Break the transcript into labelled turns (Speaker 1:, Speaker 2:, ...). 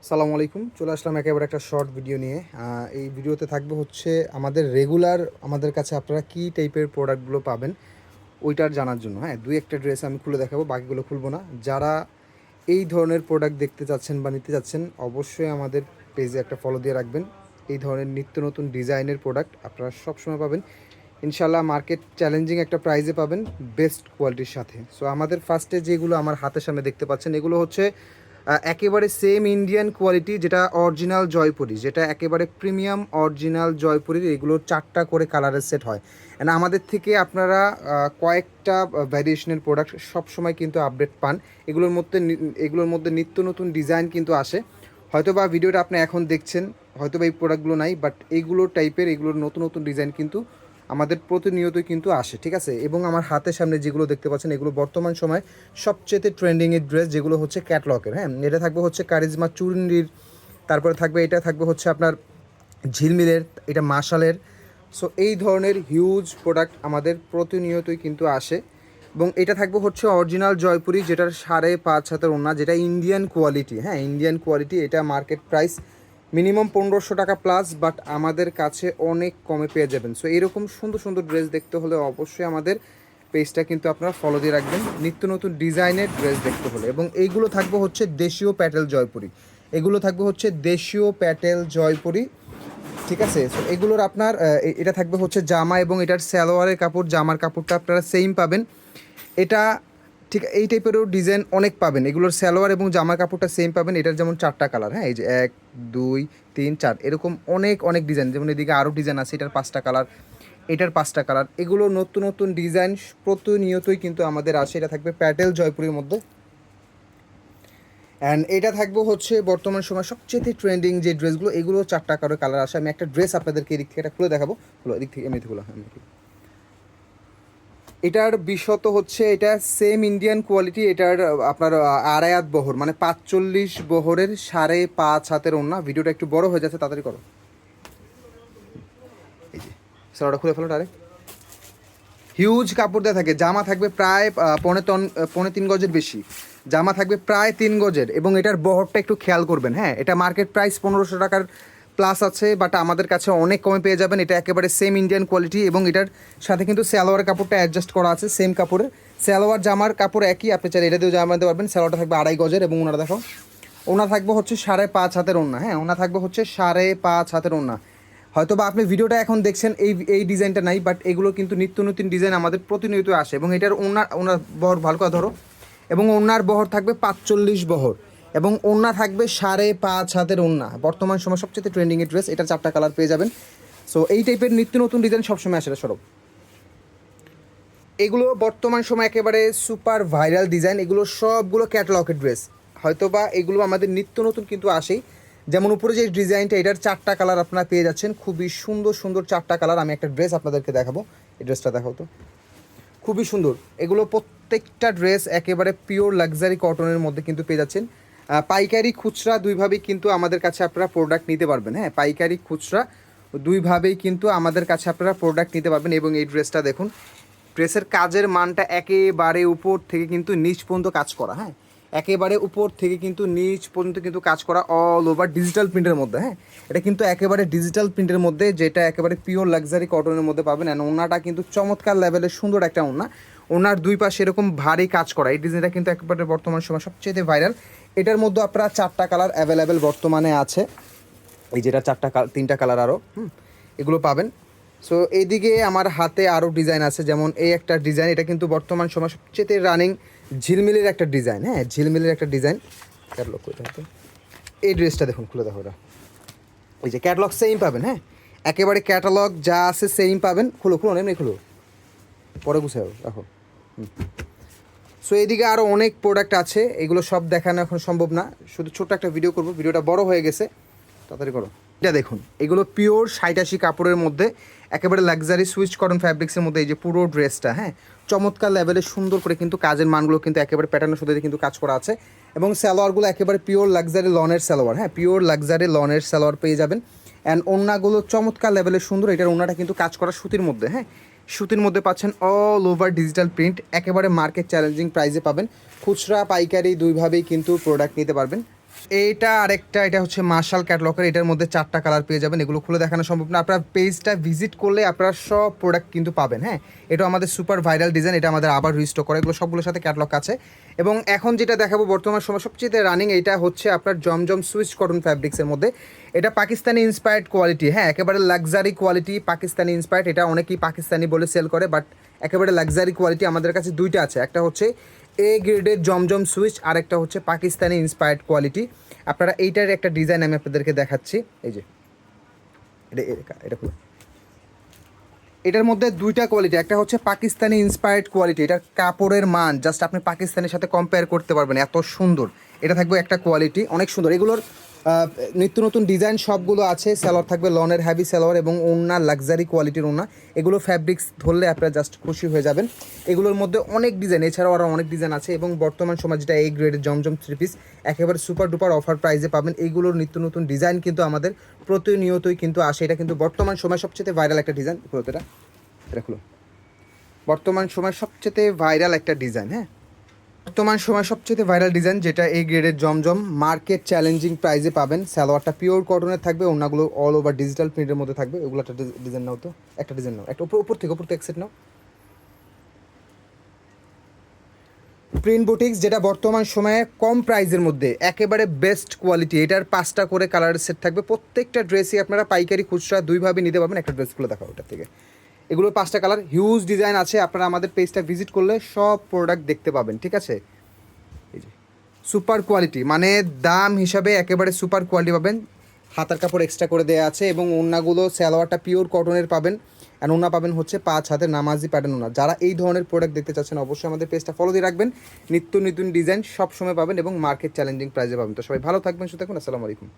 Speaker 1: সালামু আলাইকুম। চলে আসলাম একেবারে একটা শর্ট ভিডিও নিয়ে। এই ভিডিওতে থাকবে হচ্ছে আমাদের রেগুলার আমাদের কাছে আপনারা কী টাইপের প্রোডাক্টগুলো পাবেন ওইটার জানার জন্য। হ্যাঁ, দুই একটা ড্রেস আমি খুলে দেখাবো, বাকিগুলো খুলবো না। যারা এই ধরনের প্রোডাক্ট দেখতে চাচ্ছেন বা নিতে চাচ্ছেন অবশ্যই আমাদের পেজে একটা ফলো দিয়ে রাখবেন। এই ধরনের নিত্য নতুন ডিজাইনের প্রোডাক্ট আপনারা সবসময় পাবেন ইনশাল্লাহ। মার্কেট চ্যালেঞ্জিং একটা প্রাইজে পাবেন বেস্ট কোয়ালিটির সাথে। সো আমাদের ফার্স্টে যেগুলো আমার হাতের সামনে দেখতে পাচ্ছেন এগুলো হচ্ছে একেবারে সেম ইন্ডিয়ান কোয়ালিটি, যেটা অরিজিনাল জয়পুরি, যেটা একেবারে প্রিমিয়াম অরিজিনাল জয়পুরির। এগুলো 4টা করে কালারের সেট হয়। অ্যান্ড আমাদের থেকে আপনারা কয়েকটা ভ্যারিয়েশনের প্রোডাক্ট সবসময় কিন্তু আপডেট পান। এগুলোর মধ্যে নিত্য নতুন ডিজাইন কিন্তু আসে। হয়তোবা ভিডিওটা আপনি এখন দেখছেন, হয়তোবা এই প্রোডাক্টগুলো নাই, বাট এইগুলো টাইপের এগুলোর নতুন নতুন ডিজাইন কিন্তু আমাদের প্রতিনিয়তই কিন্তু আসে, ঠিক আছে। এবং আমার হাতের সামনে যেগুলো দেখতে পাচ্ছেন এগুলো বর্তমান সময় সবচেয়ে ট্রেন্ডিংয়ের ড্রেস, যেগুলো হচ্ছে ক্যাটলকের। হ্যাঁ, এটা থাকবে হচ্ছে কারিজমা চুরুন্ডির, তারপরে থাকবে এটা থাকবে হচ্ছে আপনার ঝিলমিলের, এটা মাশালের। সো এই ধরনের হিউজ প্রোডাক্ট আমাদের প্রতিনিয়তই কিন্তু আসে। এবং এটা থাকবে হচ্ছে অরিজিনাল জয়পুরি, যেটার 5.5 হাতের ওড়না, যেটা ইন্ডিয়ান কোয়ালিটি। হ্যাঁ, ইন্ডিয়ান কোয়ালিটি। এটা মার্কেট প্রাইস মিনিমাম 1500 টাকা প্লাস, বাট আমাদের কাছে অনেক কমে পেয়ে যাবেন। সো এরকম সুন্দর সুন্দর ড্রেস দেখতে হলে অবশ্যই আমাদের পেজটা কিন্তু আপনারা ফলো দিয়ে রাখবেন, নিত্য নতুন ডিজাইনের ড্রেস দেখতে হলে। এবং এইগুলো থাকবে হচ্ছে দেশীয় প্যাটেল জয়পুরি, এগুলো থাকবে হচ্ছে দেশীয় প্যাটেল জয়পুরি, ঠিক আছে। সো এগুলোর আপনার এটা থাকবে হচ্ছে জামা, এবং এটার সালোয়ারের কাপড়, জামার কাপড়টা আপনারা সেম পাবেন। এটা ঠিক এই টাইপেরও ডিজাইন অনেক পাবেন, এগুলোর সালোয়ার এবং জামার কাপড়টা সেম পাবেন। এটার যেমন 4টা কালার, হ্যাঁ, এই যে 1 2 3 4 এরকম অনেক অনেক ডিজাইন, যেমন এদিকে আরও ডিজাইন আছে। এটার 5টা কালার, এটার 5টা কালার। এগুলো নতুন নতুন ডিজাইন প্রতিনিয়তই কিন্তু আমাদের আসে। এটা থাকবে প্যাটেল জয়পুরের মধ্যে। অ্যান্ড এটা থাকবে হচ্ছে বর্তমান সময় সবচেয়ে ট্রেন্ডিং যে ড্রেসগুলো, এগুলো 4টা করে কালার আসে। আমি একটা ড্রেস আপনাদেরকে এদিক থেকে এটা খুলে দেখাবো। খুলো এদিক থেকে, এমনি খুলো। এটার বিশত হচ্ছে এটা সেম ইন্ডিয়ান কোয়ালিটি। এটার আপনার আড়াই হাত বহর, মানে 45 বহরের 5.5 হাতের ওড়না। ভিডিওটা একটু বড় হয়ে যাচ্ছে, তাড়াতাড়ি করো। এই যে সালোয়ারটা খুলে ফেলো ডাইরেক্ট। হিউজ কাপড় দেওয়া থাকে। জামা থাকবে প্রায় 3.5 গজের বেশি, জামা থাকবে প্রায় 3 গজের। এবং এটার বহরটা একটু খেয়াল করবেন। হ্যাঁ, এটা মার্কেট প্রাইস 1500 টাকার প্লাস আছে, বাট আমাদের কাছে অনেক কমে পেয়ে যাবেন। এটা একেবারে সেম ইন্ডিয়ান কোয়ালিটি, এবং এটার সাথে কিন্তু সালোয়ার কাপড়টা অ্যাডজাস্ট করা আছে সেম কাপড়ের। সালোয়ার জামার কাপড় একই, আপনি চাইলে এটা দিয়েও জামা দিতে পারবেন। সালোয়ারটা থাকবে 2.5 গজের, এবং ওনারা দেখো ওনা থাকবে হচ্ছে 5.5 হাতের ওড়না। হ্যাঁ, ওনা থাকবে হচ্ছে 5.5 হাতের ওড়না। হয়তো বা আপনি ভিডিওটা এখন দেখছেন এই ডিজাইনটা নাই, বাট এগুলো কিন্তু নিত্য নতুন ডিজাইন আমাদের প্রতিনিয়ত আসে। এবং এটার ওনার বহর ভালো করে ধরো, এবং ওনার বহর থাকবে 45 বহর, এবং ওড়না থাকবে 5.5 হাতের ওড়না। বর্তমান সময় সবচেয়ে ট্রেন্ডিংয়ের ড্রেস। এটা 4টা কালার পেয়ে যাবেন। সো এই টাইপের নিত্য নতুন ডিজাইন সবসময় আসে সরব। এগুলো বর্তমান সময় একেবারে সুপার ভাইরাল ডিজাইন, এগুলো সবগুলো ক্যাটালগের ড্রেস। হয়তো বা এগুলো আমাদের নিত্য নতুন কিন্তু আসেই। যেমন উপরে যে ডিজাইনটা, এটার 4টা কালার আপনারা পেয়ে যাচ্ছেন, খুবই সুন্দর সুন্দর 4টা কালার। আমি একটা ড্রেস আপনাদেরকে দেখাবো, এই ড্রেসটা দেখাও তো, খুবই সুন্দর। এগুলো প্রত্যেকটা ড্রেস একেবারে পিওর লাক্সারি কটনের মধ্যে কিন্তু পেয়ে যাচ্ছেন। পাইকারি খুচরা দুইভাবেই কিন্তু আমাদের কাছে আপনারা প্রোডাক্ট নিতে পারবেন। হ্যাঁ, পাইকারি খুচরা দুইভাবেই কিন্তু আমাদের কাছে আপনারা প্রোডাক্ট নিতে পারবেন। এবং এই ড্রেসটা দেখুন, ড্রেসের কাজের মানটা একেবারে উপর থেকে কিন্তু নিচ পর্যন্ত কাজ করা। হ্যাঁ, একেবারে উপর থেকে কিন্তু নিচ পর্যন্ত কিন্তু কাজ করা, অল ওভার ডিজিটাল প্রিন্টের মধ্যে। হ্যাঁ, এটা কিন্তু একেবারে ডিজিটাল প্রিন্টের মধ্যে, যেটা একেবারে পিওর লাক্সারি কটনের মধ্যে পাবেন। অ্যান্ড ওনাটা কিন্তু চমৎকার লেভেলের সুন্দর একটা ওনা। ওনার দুই পাশে এরকম ভারী কাজ করা, এই ডিজাইনটা কিন্তু একেবারে বর্তমান সময় সবচেয়ে ভাইরাল। এটার মধ্যে আপনারা 4টা কালার অ্যাভেলেবেল বর্তমানে আছে। এই যেটা 3টা কালার আরও এগুলো পাবেন। সো এইদিকে আমার হাতে আরও ডিজাইন আছে, যেমন এই একটা ডিজাইন। এটা কিন্তু বর্তমান সময় সবচেয়ে রানিং ঝিলমিলের একটা ডিজাইন। হ্যাঁ, ঝিলমিলের একটা ডিজাইন। ক্যাটলগ করতে হবে। এই ড্রেসটা দেখুন, খুলে দেখো। ওটা এই যে ক্যাটালগ সেম পাবেন। হ্যাঁ, একেবারে ক্যাটালগ যা আছে সেম পাবেন। খুলো খুলো, এমনি খুলো, পরে গুছাও রাখো। সো এইদিকে আরও অনেক প্রোডাক্ট আছে, এগুলো সব দেখানো এখন সম্ভব না, শুধু ছোট্ট একটা ভিডিও করবো, ভিডিওটা বড় হয়ে গেছে, তাড়াতাড়ি করো। এটা দেখুন, এগুলো পিওর 87 কাপড়ের মধ্যে একেবারে লাক্সারি সুইচ কটন ফ্যাব্রিক্সের মধ্যে এই যে পুরো ড্রেসটা। হ্যাঁ, চমৎকার লেভেলে সুন্দর করে কিন্তু কাজের মানগুলো কিন্তু একেবারে প্যাটার্নের সাথে কিন্তু কাজ করা আছে। এবং সালোয়ারগুলো একেবারে পিওর লাক্সারি লনের সালোয়ার। হ্যাঁ, পিওর লাক্সারি লনের সালোয়ার পেয়ে যাবেন। অ্যান্ড ওড়নাগুলো চমৎকার লেভেলে সুন্দর। এটার ওড়নাটা কিন্তু কাজ করা সুতির মধ্যে। হ্যাঁ, সুতির মধ্যে পাচ্ছেন অল ওভার ডিজিটাল প্রিন্ট, একেবারে মার্কেট চ্যালেঞ্জিং প্রাইসে পাবেন। খুচরা পাইকারি দুইভাবেই কিন্তু প্রোডাক্ট নিতে পারবেন। এইটা আরেকটা, এটা হচ্ছে মার্শাল ক্যাটলগের, এটার মধ্যে 4টা কালার পেয়ে যাবেন। এগুলো খুলে দেখানো সম্ভব না, আপনার পেজটা ভিজিট করলে আপনারা সব প্রোডাক্ট কিন্তু পাবেন। হ্যাঁ, এটা আমাদের সুপার ভাইরাল ডিজাইন, এটা আমাদের আবার রিস্টক করা, এগুলো সবগুলোর সাথে ক্যাটলগ আছে। এবং এখন যেটা দেখাবো বর্তমান সময় সবচেয়ে রানিং, এটা হচ্ছে আপনার জমজম সুইচ কটন ফ্যাব্রিক্সের মধ্যে। এটা পাকিস্তানি ইন্সপায়ার্ড কোয়ালিটি, হ্যাঁ একেবারে লাক্সারি কোয়ালিটি, পাকিস্তানি ইন্সপায়ার্ড। এটা অনেকেই পাকিস্তানি বলে সেল করে, বাট একেবারে লাক্সারি কোয়ালিটি। আমাদের কাছে দুইটা আছে, একটা হচ্ছে এ গ্রেডের জমজম সুইচ, আর একটা হচ্ছে পাকিস্তানি ইন্সপায়ার্ড কোয়ালিটি। আপনারা এইটার একটা ডিজাইন আমি আপনাদেরকে দেখাচ্ছি, এই যে এটা খুব, এটার মধ্যে দুইটা কোয়ালিটি, একটা হচ্ছে পাকিস্তানি ইন্সপায়ার্ড কোয়ালিটি, এটার কাপড়ের মান জাস্ট আপনি পাকিস্তানের সাথে কম্পেয়ার করতে পারবেন, এত সুন্দর। এটা থাকবে একটা কোয়ালিটি, অনেক সুন্দর। এগুলোর নিত্য নতুন ডিজাইন সবগুলো আছে। সালোয়ার থাকবে লনের হ্যাভি সালোয়ার এবং ওড়না লাক্সারি কোয়ালিটির ওড়না। এগুলো ফ্যাব্রিক্স ধরলে আপনারা জাস্ট খুশি হয়ে যাবেন। এগুলোর মধ্যে অনেক ডিজাইন, এছাড়াও আরও অনেক ডিজাইন আছে। এবং বর্তমান সময় যেটা এই গ্রেডের জমজম 3 পিস একেবারে সুপার ডুপার অফার প্রাইসে পাবেন। এইগুলোর নিত্য নতুন ডিজাইন কিন্তু আমাদের প্রতিনিয়তই কিন্তু আসে। এটা কিন্তু বর্তমান সময় সবচেয়ে ভাইরাল একটা ডিজাইন, এটা খুলো, বর্তমান সময় সবচেয়ে ভাইরাল একটা ডিজাইন। হ্যাঁ, বর্তমান সময় সবচেয়ে ভাইরাল ডিজাইন, যেটা এই গ্রেডের জমজম মার্কেট চ্যালেঞ্জিং প্রাইসে পাবেন। সালোয়ারটা পিওর কটনের থাকবে, অন্যগুলো অল ওভার ডিজিটাল প্রিন্টের মধ্যে থাকবে। ওগুলো একটা ডিজাইন নাও তো, একটা ডিজাইন নাও, একটা উপর থেকে এক সেট নাও। প্রিন্ট বুটিক্স, যেটা বর্তমান সময়ে কম প্রাইসের মধ্যে একেবারে বেস্ট কোয়ালিটি। এটার 5টা করে কালারের সেট থাকবে। প্রত্যেকটা ড্রেসই আপনারা পাইকারি খুচরা দুইভাবে নিতে পারবেন। একটা ড্রেস খুলে দেখাও ওটার থেকে। এগুলো 5টা কালার, হিউজ ডিজাইন আছে। আপনারা আমাদের পেজটা ভিজিট করলে সব প্রোডাক্ট দেখতে পাবেন, ঠিক আছে। এই যে সুপার কোয়ালিটি, মানে দাম হিসাবে একেবারে সুপার কোয়ালিটি পাবেন। হাতার কাপড় এক্সট্রা করে দেওয়া আছে এবং ওড়নাগুলো সালোয়ারটা পিওর কটনের পাবেন। আর ওড়না পাবেন হচ্ছে 5 হাতের নামাজি প্যাটার্ন ওড়না। যারা এই ধরনের প্রোডাক্ট দেখতে চাচ্ছেন অবশ্যই আমাদের পেজটা ফলো দিয়ে রাখবেন। নিত্য নতুন ডিজাইন সব সময় পাবেন এবং মার্কেট চ্যালেঞ্জিং প্রাইসে পাবেন। তো সবাই ভালো থাকবেন, সুস্থ থাকুন, আসসালামু আলাইকুম।